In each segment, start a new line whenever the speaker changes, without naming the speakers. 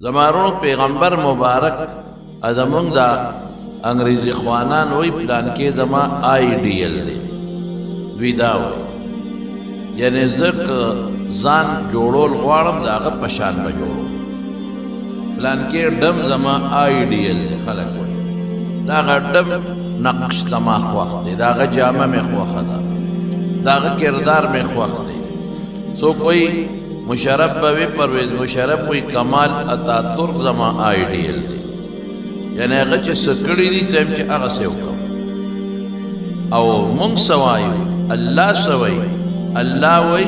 زمارونو پیغمبر مبارک ازمونږ دا انګریزي خوانان we plan کې زما آیډیل دی دوی دا وی یعنی زه ځان جوړول غواړم د هغه په شان به جوړو پلان کې ډم زما آیډیل دی خلک وی د هغه ډم نقش زما خوښ دی د هغه جامه مې خوښه ده د هغه کردار مې خوښ دی سو کوئی مشرف بوی پرویز مشرف کوئی کمال اتاتورک زما آئیڈیل دی یعنی اگر چه سکڑی دی تیم چه اغا سے حکم او منگ سوائیو اللہ سوائی اللہ وی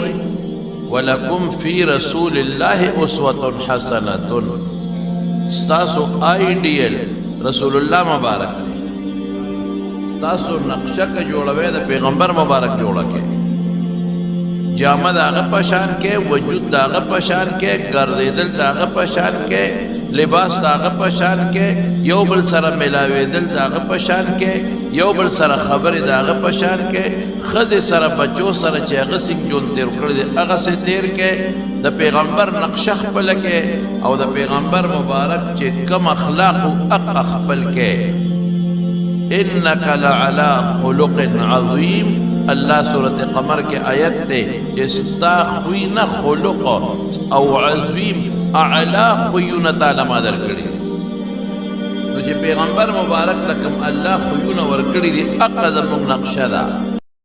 وَلَكُمْ فِي رَسُولِ اللَّهِ أُسْوَةٌ حَسَنَةٌ ستاسو آئیڈیل رسول اللہ مبارک دی ستاسو نقشہ کا جوڑوے دا پیغمبر مبارک جوڑا کے جامه د هغه پشان کې وجود د هغه پشان کې ګرځېدل د هغه پشان کې لباس د هغه پشان کې یو بل سره ملاوېدل د هغه پشان کې یو بل سره خبرې د هغه پشان کې ښځې سره بچو سره چې هغه څنګه ژوند تېر کړی دی هغه سې تېر کې د پیغمبر نقشه خپله کې او د پیغمبر مبارک چې کم اخلاقو حق خپل کې انک لعلی خلق عظیم اللہ سورت قمر کے آیت تے استا خوین خلق او عظیم اعلا خوین تعالی مادر کری تو جی پیغمبر مبارک لکم اللہ خوین ورکڑی دی اقدم نقشہ دا